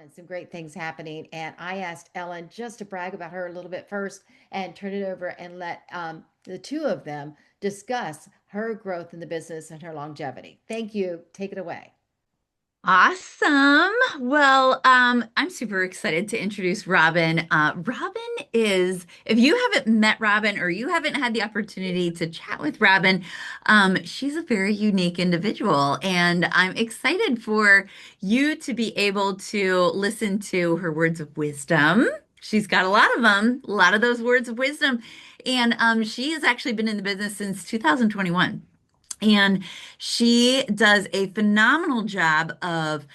and some great things happening. And I asked Ellen just to brag about her a little bit first and turn it over and let the two of them discuss her growth in the business and her longevity. Thank you. Take it away. Awesome. Well, I'm super excited to introduce Robin. Robin is, if you haven't met Robin or you haven't had the opportunity to chat with Robin, she's a very unique individual, and I'm excited for you to be able to listen to her words of wisdom. She's got a lot of them, a lot of those words of wisdom, and she has actually been in the business since 2021. And she does a phenomenal job of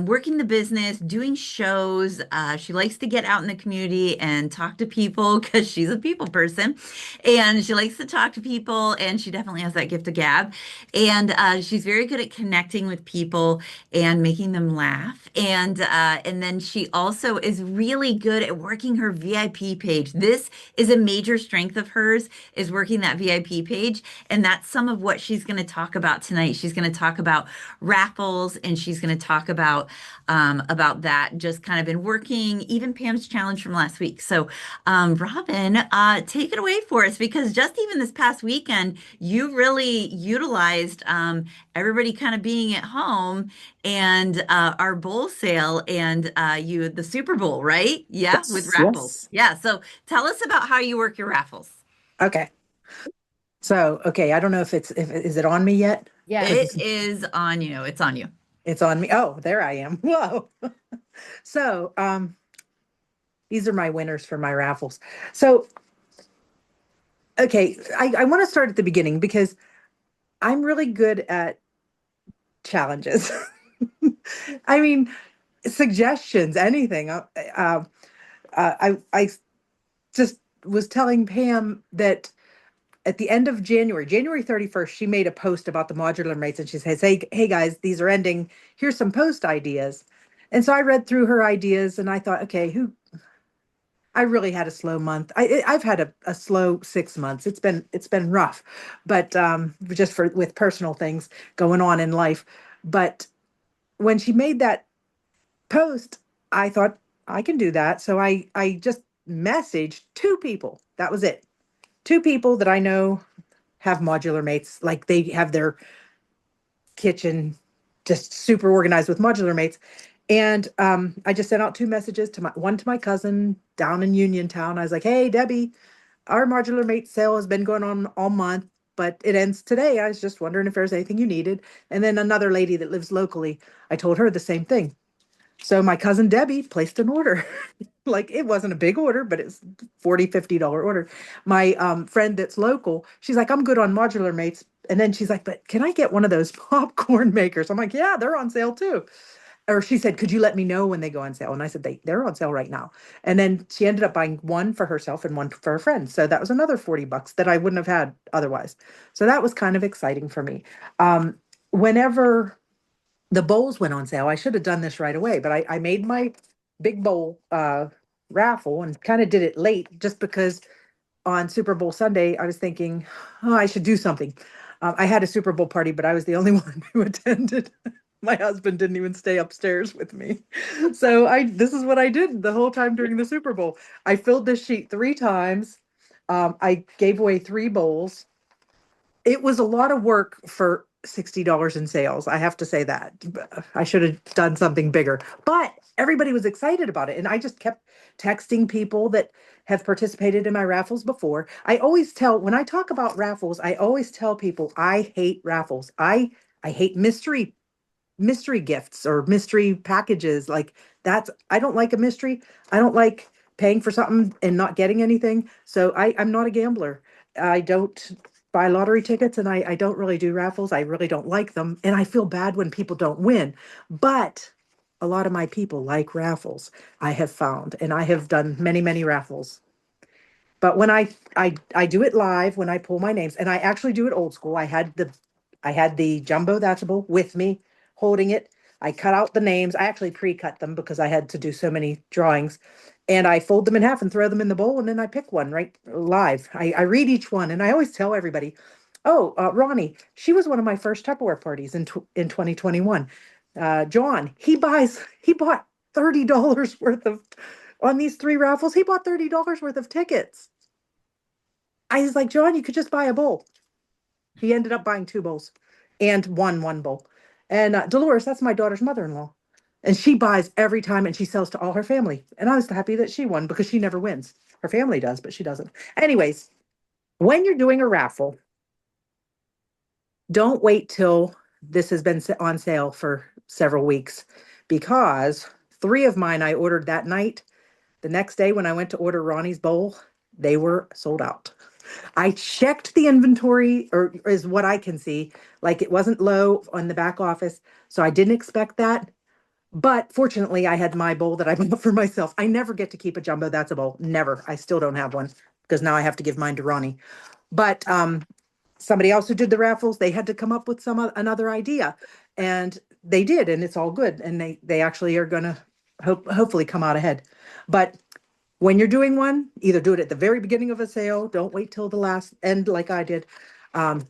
working the business, doing shows. She likes to get out in the community and talk to people because she's a people person. And she likes to talk to people, and she definitely has that gift of gab. And she's very good at connecting with people and making them laugh. And then she also is really good at working her VIP page. This is a major strength of hers, is working that VIP page. And that's some of what she's going to talk about tonight. She's going to talk about raffles, and she's going to talk about that just kind of in working, even Pam's challenge from last week. So, Robin, take it away for us, because just even this past weekend, you really utilized everybody kind of being at home and our bowl sale and you the Super Bowl, right? Yeah, with Yes, raffles. yes. Yeah. So tell us about how you work your raffles. Okay. So, okay, I don't know if is it on me yet? It Yes. is on you. It's on you. It's on me. Oh, there I am. Whoa. So, these are my winners for my raffles. So, okay, I want to start at the beginning because I'm really good at challenges. I mean, suggestions, anything. I just was telling Pam that at the end of January, January 31st, she made a post about the modular mates and she says, hey guys, these are ending. Here's some post ideas. And so I read through her ideas and I thought, okay, I really had a slow month. I've had a slow 6 months. It's been rough, but just for with personal things going on in life. But when she made that post, I thought I can do that. So I just messaged two people. That was it. Two people that I know have modular mates, like they have their kitchen just super organized with modular mates. And I just sent out two messages to one to my cousin down in Uniontown. I was like, hey, Debbie, our modular mate sale has been going on all month, but it ends today. I was just wondering if there's anything you needed. And then another lady that lives locally, I told her the same thing. So my cousin Debbie placed an order. Like it wasn't a big order, but it's $40, $50 order. My friend that's local, she's like, I'm good on modular mates. And then she's like, but can I get one of those popcorn makers? I'm like, yeah, they're on sale too. Or she said, could you let me know when they go on sale? And I said, they're on sale right now. And then she ended up buying one for herself and one for her friend. So that was another $40 that I wouldn't have had otherwise. So that was kind of exciting for me. Whenever the bowls went on sale, I should have done this right away, but I made my big bowl raffle and kind of did it late just because on Super Bowl Sunday, I was thinking, oh, I should do something. I had a Super Bowl party, but I was the only one who attended. My husband didn't even stay upstairs with me. So this is what I did the whole time during the Super Bowl. I filled this sheet three times. I gave away three bowls. It was a lot of work for $60 in sales. I have to say that. I should have done something bigger, but everybody was excited about it. And I just kept texting people that have participated in my raffles before. When I talk about raffles, I always tell people I hate raffles. I hate mystery gifts or mystery packages. Like I don't like a mystery. I don't like paying for something and not getting anything. So I'm not a gambler. I don't buy lottery tickets and I don't really do raffles. I really don't like them. And I feel bad when people don't win. But a lot of my people like raffles, I have found, and I have done many, many raffles. But when I do it live, when I pull my names, and I actually do it old school. I had the jumbo thatchable with me, holding it. I cut out the names. I actually pre-cut them because I had to do so many drawings. And I fold them in half and throw them in the bowl, and then I pick one right live. I read each one, and I always tell everybody, "Oh, Ronnie, she was one of my first Tupperware parties in 2021. John, he bought $30 worth of on these three raffles. He bought $30 worth of tickets. I was like, John, you could just buy a bowl. He ended up buying two bowls and won one bowl. And Dolores, that's my daughter's mother-in-law. And she buys every time and she sells to all her family. And I was happy that she won because she never wins. Her family does, but she doesn't. Anyways, when you're doing a raffle, don't wait till this has been on sale for several weeks because three of mine I ordered that night. The next day when I went to order Ronnie's bowl, they were sold out. I checked the inventory, or is what I can see. Like it wasn't low on the back office. So I didn't expect that. But fortunately, I had my bowl that I bought for myself. I never get to keep a jumbo. That's a bowl. Never. I still don't have one because now I have to give mine to Ronnie. But somebody else who did the raffles, they had to come up with another idea, and they did, and it's all good. And they actually are going to hopefully come out ahead. But when you're doing one, either do it at the very beginning of a sale. Don't wait till the last end like I did, um,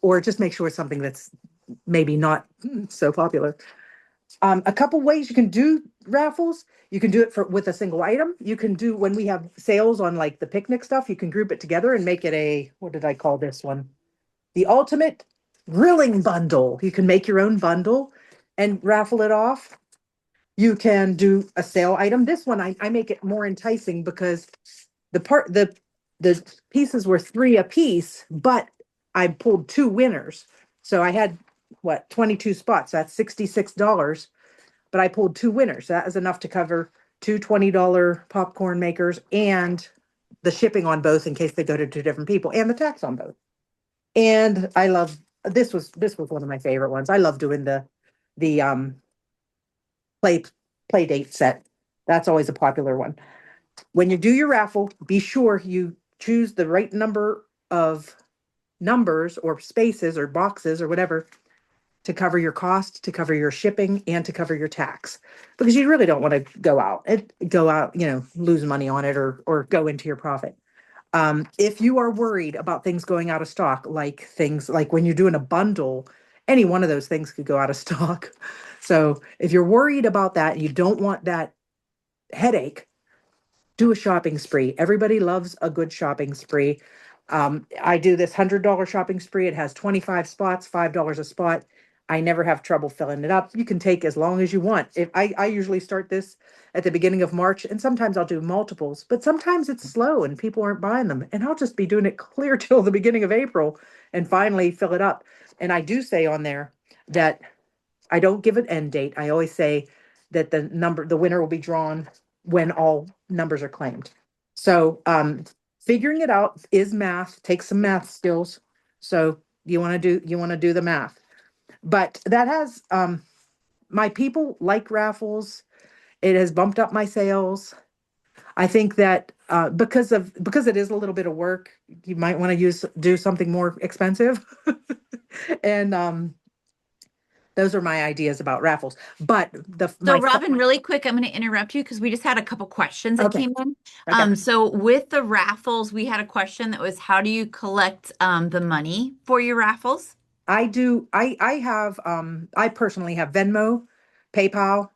or just make sure it's something that's maybe not so popular. A couple ways you can do raffles. You can do it with a single item. You can do when we have sales on like the picnic stuff, you can group it together and make it a, what did I call this one? The ultimate grilling bundle. You can make your own bundle and raffle it off. You can do a sale item. This one, I make it more enticing because the pieces were three a piece, but I pulled two winners. So I had what, 22 spots. That's $66. But I pulled two winners. That is enough to cover two $20 popcorn makers and the shipping on both in case they go to two different people and the tax on both. And I love this was one of my favorite ones. I love doing the play play date set. That's always a popular one. When you do your raffle, be sure you choose the right number of numbers or spaces or boxes or whatever to cover your cost, to cover your shipping, and to cover your tax. Because you really don't want to go out, lose money on it or go into your profit. If you are worried about things going out of stock, like things like when you're doing a bundle, any one of those things could go out of stock. So if you're worried about that and you don't want that headache, do a shopping spree. Everybody loves a good shopping spree. I do this $100 shopping spree. It has 25 spots, $5 a spot. I never have trouble filling it up. You can take as long as you want. If I usually start this at the beginning of March, and sometimes I'll do multiples, but sometimes it's slow and people aren't buying them. And I'll just be doing it clear till the beginning of April and finally fill it up. And I do say on there that I don't give an end date. I always say that the winner will be drawn when all numbers are claimed. So figuring it out is math, takes some math skills. So you want to do the math. But that has my people like raffles. It has bumped up my sales. I think that because it is a little bit of work, you might want to do something more expensive. And those are my ideas about raffles. But So, Robin, really quick, I'm going to interrupt you because we just had a couple questions that okay. came in. Okay. So with the raffles, we had a question that was, how do you collect the money for your raffles? I do. I have. I personally have Venmo, PayPal,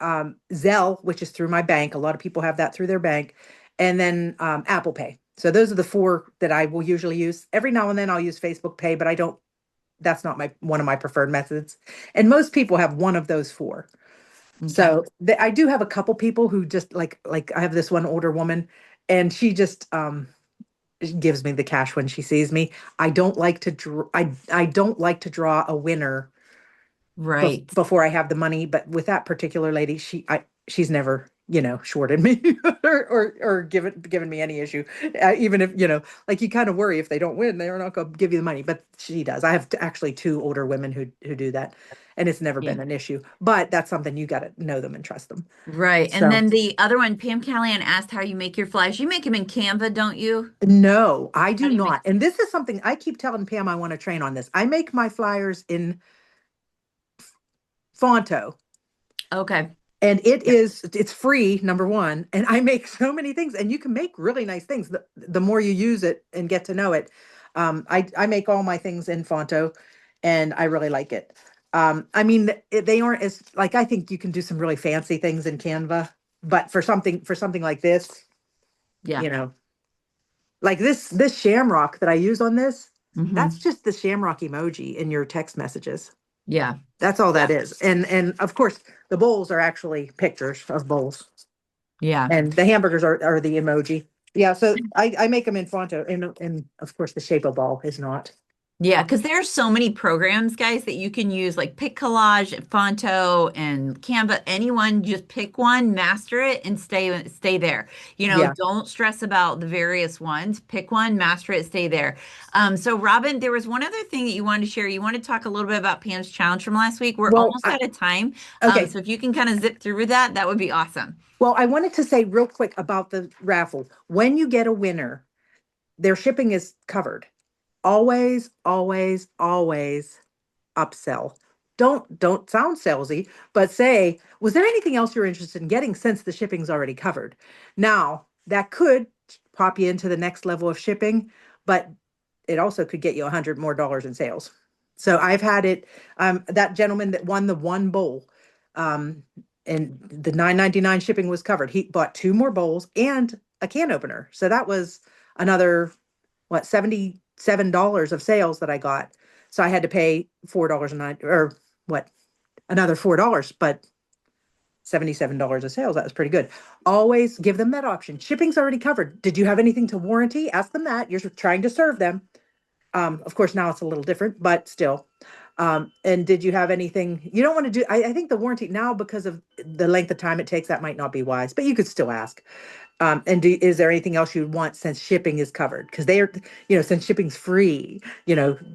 Zelle, which is through my bank. A lot of people have that through their bank, and then Apple Pay. So those are the four that I will usually use. Every now and then I'll use Facebook Pay, but I don't. That's not my one of my preferred methods. And most people have one of those four. Okay. So I do have a couple people who just like I have this one older woman, and she just gives me the cash when she sees me. I don't like to draw. I don't like to draw a winner Right. before I have the money. But with that particular lady, she's never shorted me or given me any issue. Even if like you kind of worry if they don't win, they're not going to give you the money. But she does. I have actually two older women who do that, and it's never Yeah. been an issue. But that's something you got to know them and trust them. Right. And So then the other one, Pam Callahan asked how you make your flyers. You make them in Canva, don't you? no, I How do do you make? not. And this is something I keep telling Pam I want to train on this. I make my flyers in Fonto. Okay. And it's free, number one. And I make so many things, and you can make really nice things. The more you use it and get to know it. I make all my things in Fonto, and I really like it. I mean, they aren't as like I think you can do some really fancy things in Canva, but for something like this, Yeah. you know, like this shamrock that I use on this, that's Hmm. just the shamrock emoji in your text messages. Yeah. That's all that is. And of course, the bowls are actually pictures of bowls, Yeah. and the hamburgers are the emoji. Yeah, so I make them in Fonto, and of course the shape of ball is not. Yeah, because there are so many programs, guys, that you can use like Pic Collage, Fonto, and Canva. Anyone, just pick one, master it, and stay there. Yeah. Don't stress about the various ones. Pick one, master it, stay there. So Robin, there was one other thing that you wanted to share. You want to talk a little bit about Pam's challenge from last week. We're Well, almost out of time. okay. So if you can kind of zip through with that, that would be awesome. Well, I wanted to say real quick about the raffle. When you get a winner, their shipping is covered. Always, always, always upsell. Don't sound salesy, but say, was there anything else you're interested in getting since the shipping's already covered? Now, that could pop you into the next level of shipping, but it also could get you $100 more in sales. So I've had it, that gentleman that won the one bowl, um, and the 9.99 shipping was covered. He bought two more bowls and a can opener. So that was another, what, $77 of sales that I got. So I had to pay $4 or what, another $4, but $77 of sales. That was pretty good. Always give them that option. Shipping's already covered. Did you have anything to warranty? Ask them that. You're trying to serve them. Of course, now it's a little different, but still. And did you have anything you don't want to do? I think the warranty now, because of the length of time it takes, that might not be wise, but you could still ask. And is there anything else you'd want since shipping is covered? Because they're, since shipping's free,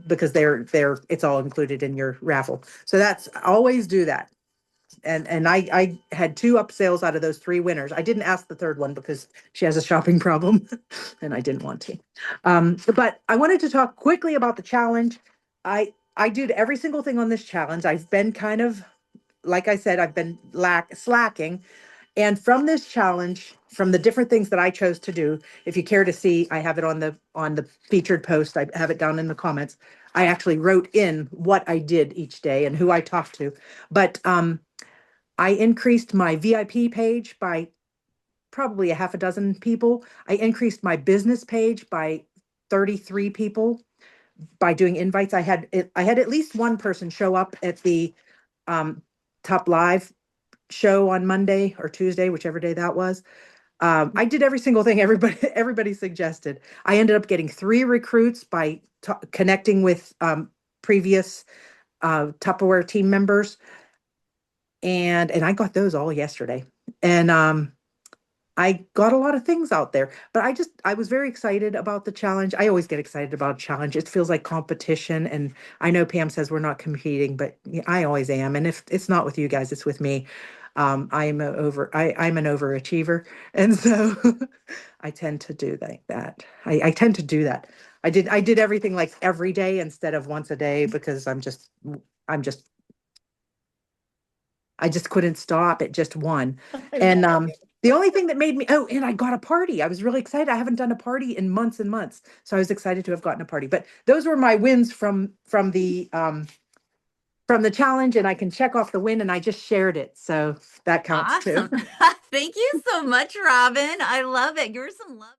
because it's all included in your raffle. So that's always do that. And I had two upsales out of those three winners. I didn't ask the third one because she has a shopping problem and I didn't want to. But I wanted to talk quickly about the challenge. I did every single thing on this challenge. I've been kind of, like I said, I've been slacking. And from this challenge, from the different things that I chose to do, if you care to see, I have it on the featured post. I have it down in the comments. I actually wrote in what I did each day and who I talked to. But I increased my VIP page by probably a half a dozen people. I increased my business page by 33 people by doing invites. I had at least one person show up at the um, top live show on Monday or Tuesday, whichever day that was. I did every single thing everybody suggested. I ended up getting three recruits by connecting with previous Tupperware team members, and I got those all yesterday. And I got a lot of things out there, but I was very excited about the challenge. I always get excited about a challenge. It feels like competition. And I know Pam says we're not competing, but yeah, I always am. And if it's not with you guys, it's with me. I'm an overachiever. And so I tend to do that. I tend to do that. I did everything like every day instead of once a day because I'm just I just couldn't stop at just one. I And love it. the only thing that made me, oh, and I got a party. I was really excited. I haven't done a party in months and months. So I was excited to have gotten a party. But those were my wins from the challenge, and I can check off the win, and I just shared it. So that counts too. Awesome. Thank you so much, Robin. I love it. Give her some love.